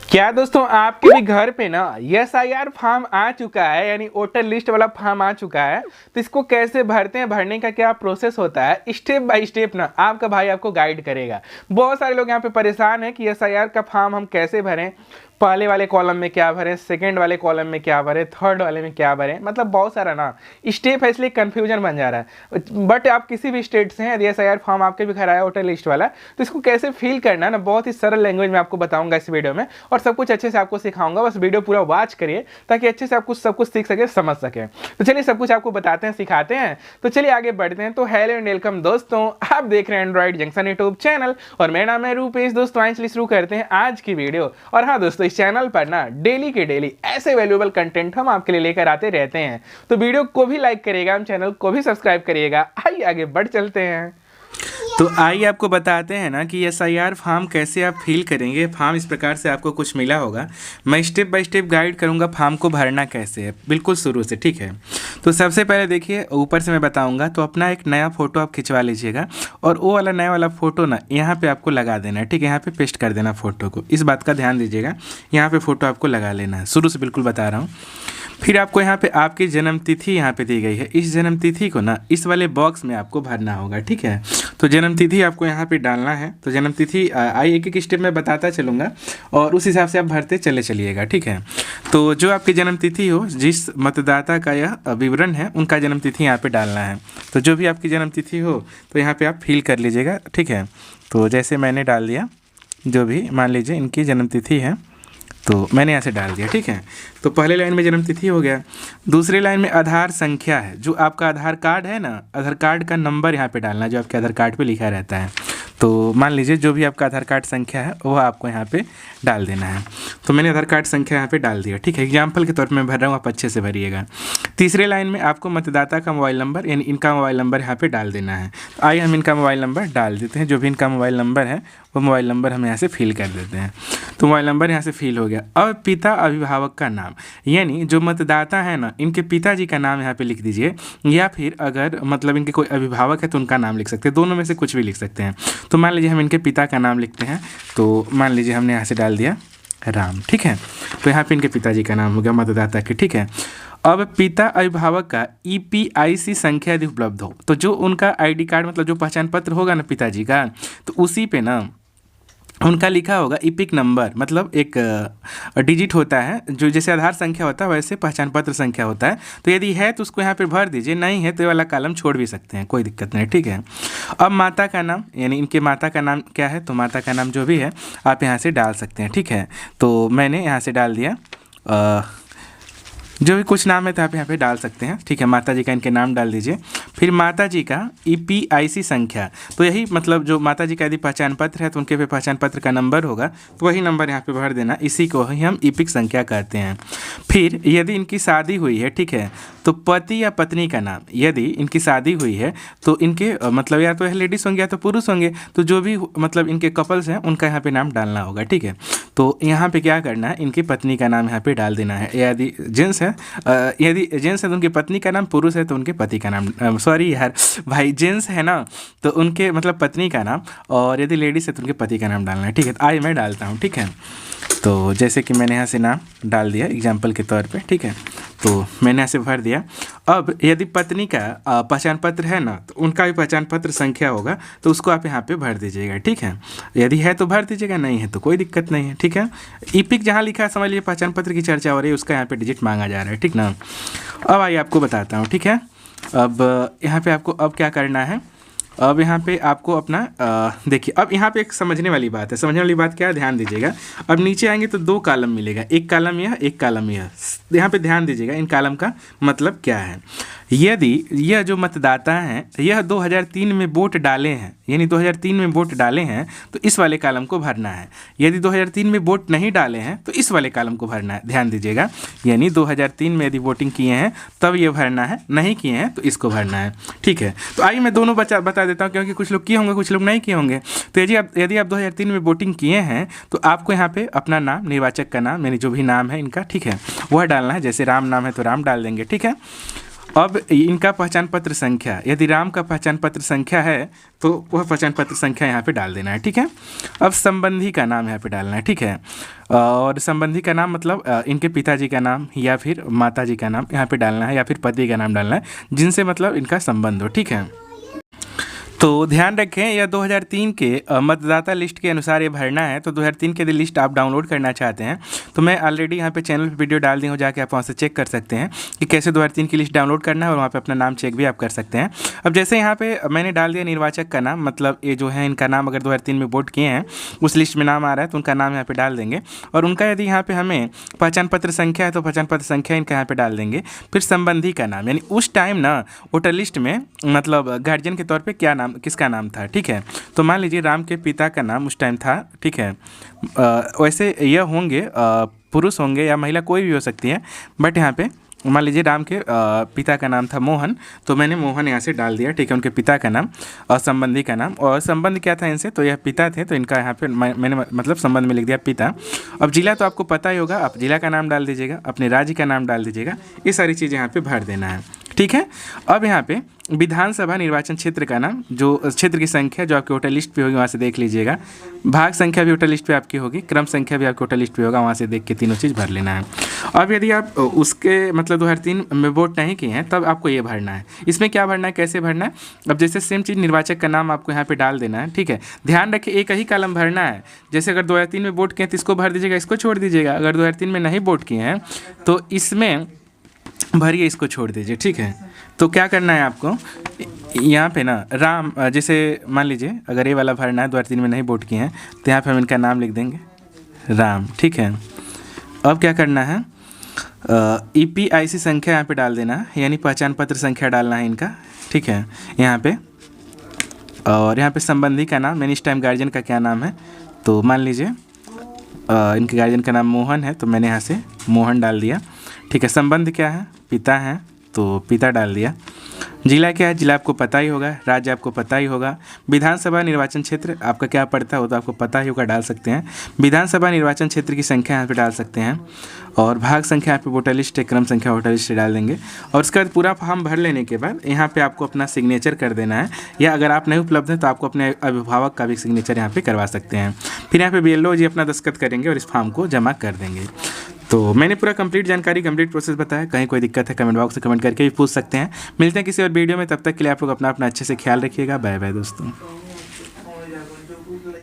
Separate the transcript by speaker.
Speaker 1: क्या दोस्तों आपके भी घर पे ना एसआईआर फॉर्म आ चुका है, यानी वोटर लिस्ट वाला फॉर्म आ चुका है। तो इसको कैसे भरते हैं, भरने का क्या प्रोसेस होता है, स्टेप बाय स्टेप ना आपका भाई आपको गाइड करेगा। बहुत सारे लोग यहाँ पे परेशान हैं कि एसआईआर का फॉर्म हम कैसे भरें, पहले वाले कॉलम में क्या भरें, सेकंड वाले कॉलम में क्या भरें, थर्ड वाले में क्या भरें, मतलब बहुत सारा ना स्टेप है, इसलिए कंफ्यूजन बन जा रहा है। बट आप किसी भी स्टेट से हैं, यदि एसआईआर फॉर्म आपके भी घर आया वोटर लिस्ट वाला, तो इसको कैसे फिल करना है ना, बहुत ही सरल लैंग्वेज में आपको बताऊंगा इस वीडियो में, और सब कुछ अच्छे से आपको सिखाऊंगा। बस वीडियो पूरा वॉच करिए ताकि अच्छे से आपको सब कुछ सीख सके, समझ सके। तो चलिए सब कुछ आपको बताते हैं, सिखाते हैं। तो चलिए आगे बढ़ते हैं। तो हेलो एंड वेलकम दोस्तों, आप देख रहे हैं एंड्रॉइड जंक्शन यूट्यूब चैनल और मेरा नाम है रूपेश। दोस्तों आइए शुरू करते हैं आज की वीडियो। और हाँ दोस्तों, इस चैनल पर ना डेली के डेली ऐसे वैल्यूएबल कंटेंट हम आपके लिए लेकर आते रहते हैं। तो वीडियो को भी लाइक करिएगा, हम चैनल को भी सब्सक्राइब करिएगा। आइए आगे बढ़ चलते हैं। तो आइए आपको बताते हैं ना कि एसआईआर फॉर्म कैसे आप फिल करेंगे। फॉर्म इस प्रकार से आपको कुछ मिला होगा, मैं स्टेप बाय स्टेप गाइड करूंगा फॉर्म को भरना कैसे है, बिल्कुल शुरू से, ठीक है। तो सबसे पहले देखिए, ऊपर से मैं बताऊंगा तो अपना एक नया फ़ोटो आप खिंचवा लीजिएगा और वो वाला नया वाला फ़ोटो ना यहाँ पे आपको लगा देना है, ठीक है। यहाँ पे पेस्ट कर देना फ़ोटो को, इस बात का ध्यान दीजिएगा। यहाँ पे फ़ोटो आपको लगा लेना है, शुरू से बिल्कुल बता रहा हूँ। फिर आपको यहाँ पे आपकी जन्म तिथि यहाँ पे दी गई है, इस जन्म तिथि को ना इस वाले बॉक्स में आपको भरना होगा, ठीक है। तो जन्म तिथि आपको यहाँ पे डालना है। तो जन्म तिथि आई एक एक स्टेप में बताता चलूँगा और उस हिसाब से आप भरते चले चलिएगा, ठीक है। तो जो आपकी जन्म तिथि हो, जिस मतदाता का यह विवरण है, उनका जन्म तिथि यहाँ पे डालना है। तो जो भी आपकी जन्म तिथि हो तो यहाँ पे आप फिल कर लीजिएगा, ठीक है। तो जैसे मैंने डाल दिया, जो भी मान लीजिए इनकी जन्म तिथि है तो मैंने यहाँ से डाल दिया, ठीक है। तो पहले लाइन में जन्म तिथि हो गया। दूसरी लाइन में आधार संख्या है, जो आपका आधार कार्ड है ना, आधार कार्ड का नंबर यहाँ पे डालना है, जो आपके आधार कार्ड पे लिखा रहता है। तो मान लीजिए जो भी आपका आधार कार्ड संख्या है वो आपको यहाँ पे डाल देना है। तो मैंने आधार कार्ड संख्या यहाँ पे डाल दिया, ठीक है। एग्जाम्पल के तौर पर मैं भर रहा हूँ, आप अच्छे से भरिएगा। तीसरे लाइन में आपको मतदाता का मोबाइल नंबर, यानी इनका मोबाइल नंबर यहाँ पे डाल देना है। तो आइए हम इनका मोबाइल नंबर डाल देते हैं। जो भी इनका मोबाइल नंबर है वो मोबाइल नंबर हम यहाँ से फिल कर देते हैं। तो मोबाइल नंबर यहाँ से फिल हो गया। अब पिता अभिभावक का नाम, यानी जो मतदाता है ना, इनके पिताजी का नाम यहाँ पे लिख दीजिए, या फिर अगर मतलब इनके कोई अभिभावक है तो उनका नाम लिख सकते हैं, दोनों में से कुछ भी लिख सकते हैं। तो मान लीजिए हम इनके पिता का नाम लिखते हैं। तो मान लीजिए हमने यहाँ से डाल दिया राम, ठीक है। तो यहाँ पे इनके पिताजी का नाम हो गया मतदाता के, ठीक है। अब पिता अभिभावक का ईपीआईसी संख्या यदि उपलब्ध हो, तो जो उनका आईडी कार्ड मतलब जो पहचान पत्र होगा ना पिताजी का, तो उसी पे ना उनका लिखा होगा इपिक नंबर, मतलब एक डिजिट होता है, जो जैसे आधार संख्या होता है वैसे पहचान पत्र संख्या होता है। तो यदि है तो उसको यहाँ पे भर दीजिए, नहीं है तो ये वाला कॉलम छोड़ भी सकते हैं, कोई दिक्कत नहीं, ठीक है। अब माता का नाम, यानी इनके माता का नाम क्या है, तो माता का नाम जो भी है आप यहाँ से डाल सकते हैं, ठीक है। तो मैंने यहाँ से डाल दिया जो भी कुछ नाम है तो आप यहाँ पे डाल सकते हैं, ठीक है। माता जी का इनके नाम डाल दीजिए। फिर माता जी का ईपीआईसी संख्या, तो यही मतलब जो माता जी का यदि पहचान पत्र है तो उनके पे पहचान पत्र का नंबर होगा, तो वही नंबर यहाँ पे भर देना, इसी को ही हम ईपिक संख्या कहते हैं। फिर यदि इनकी शादी हुई है, ठीक है, तो पति या पत्नी का नाम, यदि इनकी शादी हुई है तो इनके मतलब या तो लेडीज़ होंगे या तो पुरुष होंगे, तो जो भी मतलब इनके कपल्स हैं उनका यहाँ पे नाम डालना होगा, ठीक है। तो यहाँ पे क्या करना है, इनकी पत्नी का नाम यहाँ पे डाल देना है। यदि जेंट्स है यदि जेंट्स है तो उनकी पत्नी का नाम, पुरुष है तो उनके पति का नाम, सॉरी यार भाई, जेंट्स है ना तो उनके मतलब पत्नी का नाम, और यदि लेडीज़ है तो उनके पति का नाम डालना है, ठीक है। तो आइए मैं डालता हूँ, ठीक है। तो जैसे कि मैंने यहाँ से नाम डाल दिया एग्जाम्पल के तौर पे, ठीक है। तो मैंने यहाँ से भर दिया। अब यदि पत्नी का पहचान पत्र है ना, तो उनका भी पहचान पत्र संख्या होगा, तो उसको आप यहाँ पे भर दीजिएगा, ठीक है। यदि है तो भर दीजिएगा, नहीं है तो कोई दिक्कत नहीं है, ठीक है। ईपिक जहाँ लिखा है समझ लीजिए पहचान पत्र की चर्चा हो रही है, उसका यहाँ पे डिजिट मांगा जा रहा है, ठीक ना। अब आइए आपको बताता हूँ, ठीक है। अब यहाँ पे आपको अब क्या करना है, अब यहाँ पे आपको अपना देखिए, अब यहाँ पे एक समझने वाली बात है। समझने वाली बात क्या है, ध्यान दीजिएगा। अब नीचे आएंगे तो दो कॉलम मिलेगा, एक कॉलम यह, एक कॉलम यह। यहाँ पे ध्यान दीजिएगा, इन कॉलम का मतलब क्या है। यदि यह जो मतदाता हैं यह 2003 में वोट डाले हैं, यानी 2003 में वोट डाले हैं, तो इस वाले कॉलम को भरना है। यदि 2003 में वोट नहीं डाले हैं तो इस वाले कॉलम को भरना है, ध्यान दीजिएगा। यानी 2003 में यदि वोटिंग किए हैं तब ये भरना है, नहीं किए हैं तो इसको भरना है, ठीक है। तो आइए मैं दोनों बता देता हूँ, क्योंकि कुछ लोग किए होंगे कुछ लोग नहीं किए होंगे। तो यदि आप 2003 में वोटिंग किए हैं तो आपको यहाँ पे अपना नाम, निर्वाचक का नाम, यानी जो भी नाम है इनका, ठीक है, वह डालना है। जैसे राम नाम है तो राम डाल देंगे, ठीक है। अब इनका पहचान पत्र संख्या, यदि राम का पहचान पत्र संख्या है तो वह पहचान पत्र संख्या यहाँ पे डाल देना है, ठीक है। अब संबंधी का नाम यहाँ पे डालना है, ठीक है। और संबंधी का नाम मतलब इनके पिताजी का नाम या फिर माताजी का नाम यहाँ पे डालना है, या फिर पति का नाम डालना है, जिनसे मतलब इनका संबंध हो, ठीक है। तो ध्यान रखें, यह 2003 के मतदाता लिस्ट के अनुसार ये भरना है। तो 2003 के लिस्ट आप डाउनलोड करना चाहते हैं तो मैं ऑलरेडी यहाँ पे चैनल पे वीडियो डाल दी हूँ, जाके आप वहाँ से चेक कर सकते हैं कि कैसे 2003 की लिस्ट डाउनलोड करना है, और वहाँ पे अपना नाम चेक भी आप कर सकते हैं। अब जैसे यहाँ पे मैंने डाल दिया निर्वाचक का नाम, मतलब ये जो है इनका नाम अगर 2003 में वोट किए हैं उस लिस्ट में नाम आ रहा है तो उनका नाम यहाँ पर डाल देंगे। और उनका यदि यहाँ पर हमें पहचान पत्र संख्या है तो पहचान पत्र संख्या इनका यहाँ पर डाल देंगे। फिर संबंधी का नाम, यानी उस टाइम ना वोटर लिस्ट में मतलब गार्जियन के तौर पर क्या नाम, किसका नाम था, ठीक है। तो मान लीजिए राम के पिता का नाम उस टाइम था, ठीक है। वैसे यह होंगे पुरुष होंगे या महिला कोई भी हो सकती है, बट यहाँ पे मान लीजिए राम के पिता का नाम था मोहन, तो मैंने मोहन यहाँ से डाल दिया, ठीक है, उनके पिता का नाम। और संबंधी का नाम, और संबंध क्या था इनसे, तो यह पिता थे तो इनका यहाँ पे मैंने मतलब संबंध में लिख दिया पिता। अब जिला तो आपको पता ही होगा, आप जिला का नाम डाल दीजिएगा, अपने राज्य का नाम डाल दीजिएगा, ये सारी चीज़ें यहाँ पे भर देना है, ठीक है। अब यहाँ पे विधानसभा निर्वाचन क्षेत्र का नाम, जो क्षेत्र की संख्या जो आपके वोटर लिस्ट पे होगी वहाँ से देख लीजिएगा, भाग संख्या भी वोटर लिस्ट पे आपकी होगी, क्रम संख्या भी आपके वोटर लिस्ट पे होगा, वहाँ से देख के तीनों चीज़ भर लेना है। अब यदि आप उसके मतलब 2003 में वोट नहीं किए हैं तब आपको ये भरना है। इसमें क्या भरना है, कैसे भरना है, अब जैसे सेम चीज़ निर्वाचक का नाम आपको यहाँ पे डाल देना है, ठीक है। ध्यान रखिए एक ही कॉलम भरना है, जैसे अगर 2003 में वोट किए तो इसको भर दीजिएगा, इसको छोड़ दीजिएगा। अगर 2003 में नहीं वोट किए हैं तो इसमें भरिए, इसको छोड़ दीजिए, ठीक है। तो क्या करना है आपको, यहाँ पे ना राम, जैसे मान लीजिए अगर ये वाला भरना है 2003 में नहीं वोट किए हैं तो यहाँ पे हम इनका नाम लिख देंगे राम, ठीक है। अब क्या करना है, EPIC संख्या यहाँ पे डाल देना है, यानी पहचान पत्र संख्या डालना है इनका, ठीक है, यहाँ पे। और यहाँ पे संबंधी का नाम, यानी इस टाइम गार्जियन का क्या नाम है, तो मान लीजिए इनके गार्जियन का नाम मोहन है तो मैंने यहाँ से मोहन डाल दिया, ठीक है। संबंध क्या है, पिता है तो पिता डाल दिया। जिला क्या है, जिला आपको पता ही होगा, राज्य आपको पता ही होगा। विधानसभा निर्वाचन क्षेत्र आपका क्या पड़ता है वो तो आपको पता ही होगा, डाल सकते हैं। विधानसभा निर्वाचन क्षेत्र की संख्या यहाँ पे डाल सकते हैं, और भाग संख्या यहाँ पे वोटर लिस्ट है, क्रम संख्या वोटर लिस्ट डाल देंगे। और उसके बाद पूरा फॉर्म भर लेने के बाद यहाँ पे आपको अपना सिग्नेचर कर देना है, या अगर आप नहीं उपलब्ध हैं तो आपको अपने अभिभावक का भी सिग्नेचर यहाँ पे करवा सकते हैं। फिर यहाँ पे BLO जी अपना दस्तखत करेंगे और इस फॉर्म को जमा कर देंगे। तो मैंने पूरा कंप्लीट जानकारी, कंप्लीट प्रोसेस बताया। कहीं कोई दिक्कत है कमेंट बॉक्स से कमेंट करके भी पूछ सकते हैं। मिलते हैं किसी और वीडियो में, तब तक के लिए आप लोग अपना अच्छे से ख्याल रखिएगा। बाय बाय दोस्तों।